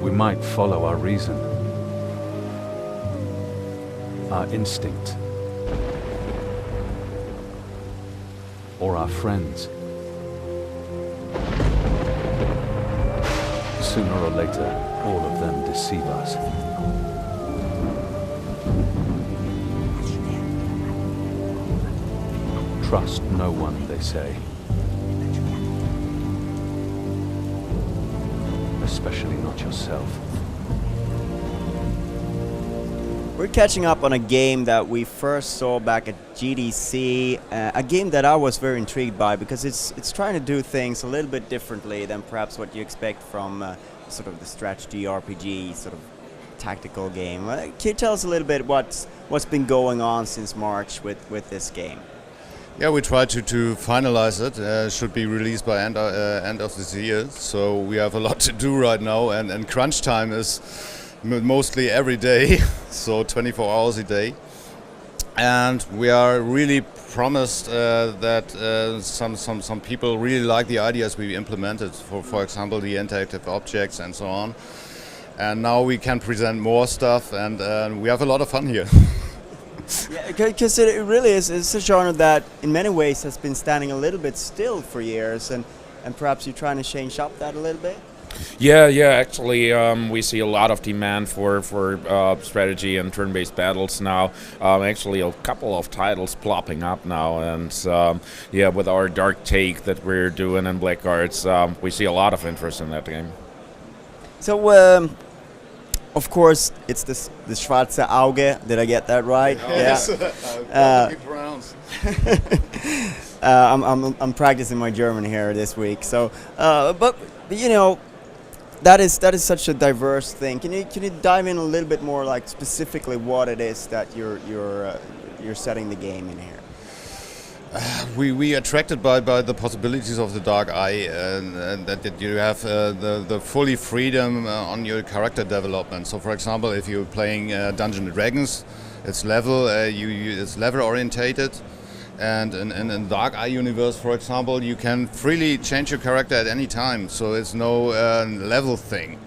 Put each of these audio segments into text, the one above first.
We might follow our reason, our instinct, or our friends. Sooner or later, all of them deceive us. Trust no one, they say. Especially not yourself. We're catching up on a game that we first saw back at GDC, a game that I was very intrigued by because it's trying to do things a little bit differently than perhaps what you expect from sort of the strategy RPG sort of tactical game. Can you tell us a little bit what's been going on since March with this game? Yeah, we tried to finalize it. Should be released by end of this year. So we have a lot to do right now, and crunch time is mostly every day, so 24 hours a day. And we are really promised that some people really like the ideas we implemented. For example, the interactive objects and so on. And now we can present more stuff, and we have a lot of fun here. Yeah, because it really is it's a genre that in many ways has been standing a little bit still for years, and perhaps you're trying to change up that a little bit? Yeah, actually we see a lot of demand for strategy and turn-based battles now. Actually a couple of titles plopping up now, and yeah, with our dark take that we're doing in Blackguards, we see a lot of interest in that game. So of course, it's the Schwarze Auge. Did I get that right? Yes. I'm practicing my German here this week. So, but you know, that is such a diverse thing. Can you dive in a little bit more, like specifically what it is that you're setting the game in here? We attracted by the possibilities of the Dark Eye, and that you have the fully freedom on your character development. So, for example, if you're playing Dungeons and Dragons, it's it's level orientated, and in Dark Eye universe, for example, you can freely change your character at any time. So it's no level thing.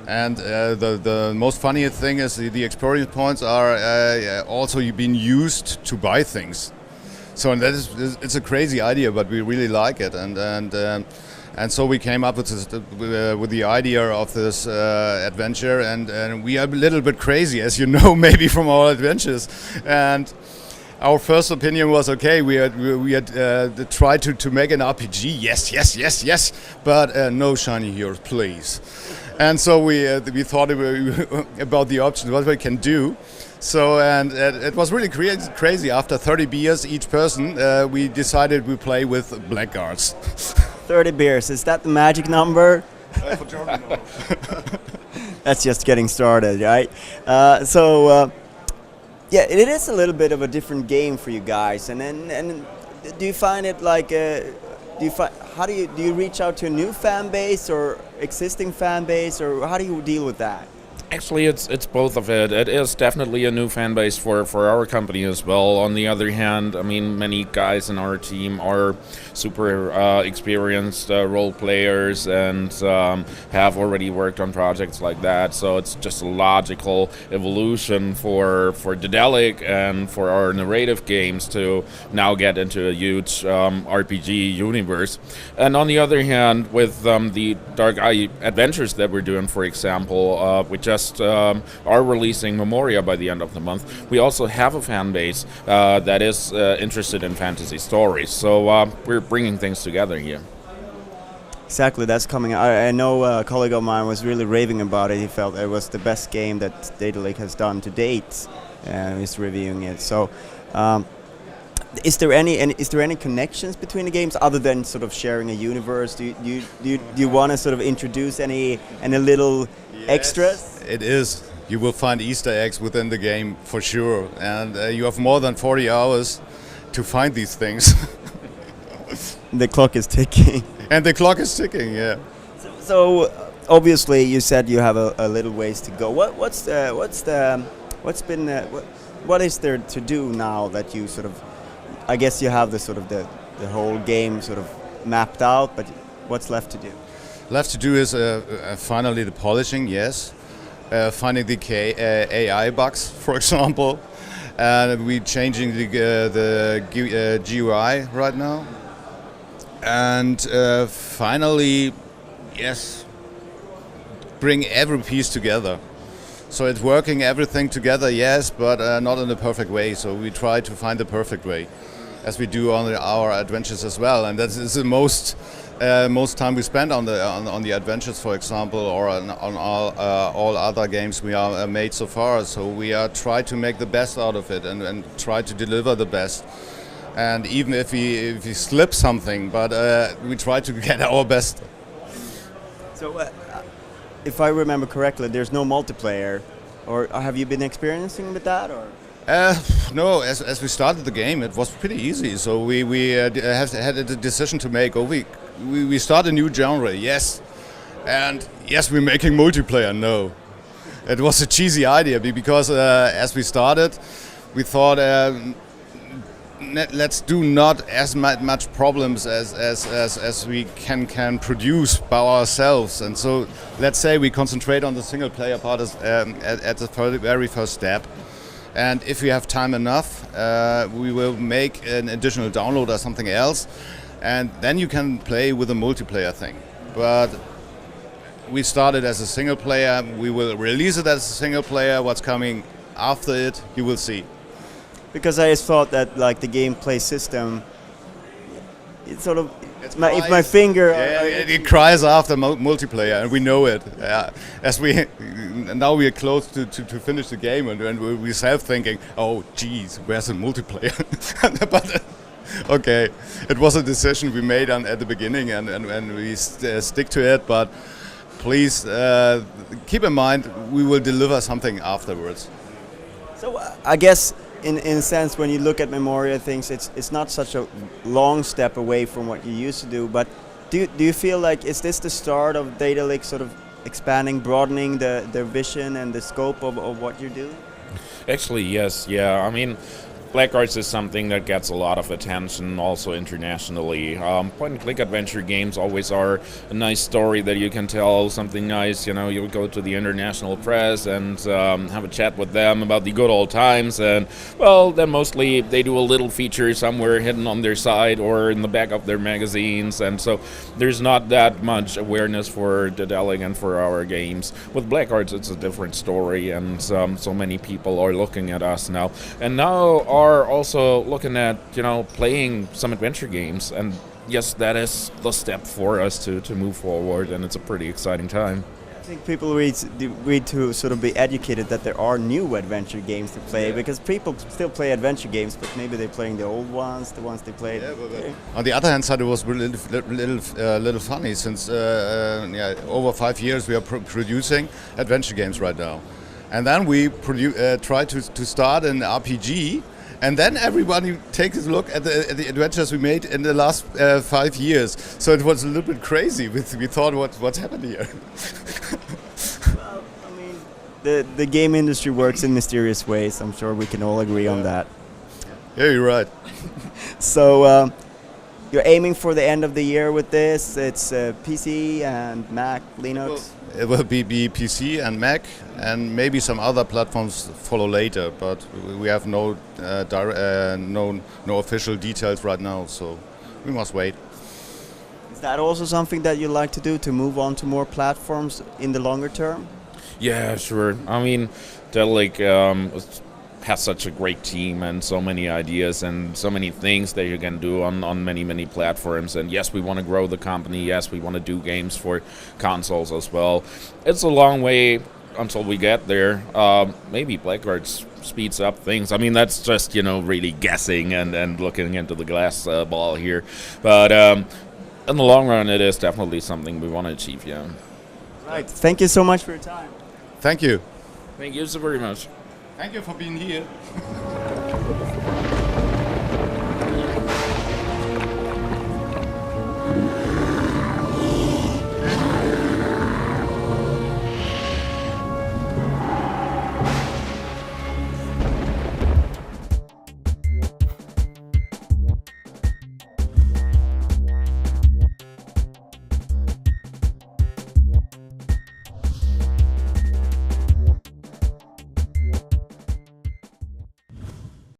And the most funny thing is the experience points are also being used to buy things. So it's a crazy idea, but we really like it, and so we came up with the idea of this adventure, and we are a little bit crazy, as you know, maybe from our adventures. And our first opinion was okay. We had tried to make an RPG, yes, but no shiny heroes, please. And so we thought about the options, what we can do. So, and it was really crazy. After 30 beers each person, we decided we play with Blackguards. 30 beers, is that the magic number? That's just getting started, right? Yeah, it is a little bit of a different game for you guys. And do you find it like, do you reach out to a new fan base or existing fan base, or how do you deal with that? Actually, it's both of it. It is definitely a new fan base for our company as well. On the other hand, I mean, many guys in our team are super experienced role players and have already worked on projects like that. So it's just a logical evolution for Daedalic and for our narrative games to now get into a huge RPG universe. And on the other hand, with the Dark Eye adventures that we're doing, for example, we just are releasing Memoria by the end of the month. We also have a fan base that is interested in fantasy stories, so we're bringing things together here. Exactly, that's coming. I know a colleague of mine was really raving about it. He felt it was the best game that Daedalic has done to date. He's reviewing it. So, is there any connections between the games other than sort of sharing a universe? Do you want to sort of introduce any little extras? It is. You will find Easter eggs within the game for sure, and you have more than 40 hours to find these things. The clock is ticking. And the clock is ticking, yeah. So obviously, you said you have a little ways to go. What's the What's been what is there to do now that you sort of? I guess you have the sort of the whole game sort of mapped out, but what's left to do? Left to do is finally the polishing, yes. Finding the AI bugs, for example. And we're changing the GUI right now. And finally, yes, bring every piece together. So it's working everything together, yes, but not in a perfect way. So we try to find the perfect way, as we do on our adventures as well. And that is the most time we spend on the adventures, for example, or on all other games we are made so far. So we are try to make the best out of it and try to deliver the best. And even if we slip something, but we try to get our best. So, if I remember correctly, there's no multiplayer, or have you been experiencing with that, or? No, as we started the game, it was pretty easy. So we had a decision to make. We start a new genre, yes, and yes, we're making multiplayer. No, it was a cheesy idea because as we started, we thought let's do not as much problems as we can produce by ourselves, and so let's say we concentrate on the single player part at the very first step. And if we have time enough, we will make an additional download or something else, and then you can play with a multiplayer thing. But we started as a single player. We will release it as a single player. What's coming after it, you will see. Because I just thought that like the gameplay system, it's sort of if my finger. It cries after multiplayer, and we know it. As now we are close to finish the game, and we're self-thinking, oh, geez, where's the multiplayer? But okay, it was a decision we made at the beginning, and we stick to it. But please keep in mind, we will deliver something afterwards. So I guess. In a sense, when you look at Memoria things, it's not such a long step away from what you used to do. But do you feel like is this the start of Daedalic sort of expanding, broadening the vision and the scope of what you're doing? Actually, yes, yeah. I mean, Blackguards is something that gets a lot of attention also internationally. Point-and-click adventure games always are a nice story that you can tell, something nice, you know, you'll go to the international press and have a chat with them about the good old times, and, well, then mostly they do a little feature somewhere hidden on their side or in the back of their magazines, and so there's not that much awareness for Daedalic and for our games. With Blackguards, it's a different story, and so many people are looking at us now. And now are also looking at, you know, playing some adventure games, and yes, that is the step for us to move forward, and it's a pretty exciting time. I think people read to sort of be educated that there are new adventure games to play, because people still play adventure games, but maybe they're playing the old ones, the ones they played. Yeah, but on the other hand side, it was really little funny since over 5 years we are producing adventure games right now, and then we try to start an RPG. And then everybody takes a look at the adventures we made in the last 5 years. So it was a little bit crazy. We thought, what's happened here? Well, I mean, the game industry works in mysterious ways. I'm sure we can all agree on that. Yeah, you're right. So you're aiming for the end of the year with this. It's PC and Mac, Linux. Well, it will be PC and Mac, and maybe some other platforms follow later. But we have no official details right now, so we must wait. Is that also something that you like to do, to move on to more platforms in the longer term? Yeah, sure. I mean, Daedalic has such a great team and so many ideas and so many things that you can do on many platforms. And yes, we want to grow the company. Yes, we want to do games for consoles as well. It's a long way until we get there. Maybe Blackguards speeds up things. I mean, that's just, you know, really guessing and looking into the glass ball here. But in the long run, it is definitely something we want to achieve, yeah. Right. Thank you so much for your time. Thank you. Thank you so very much. Thank you for being here.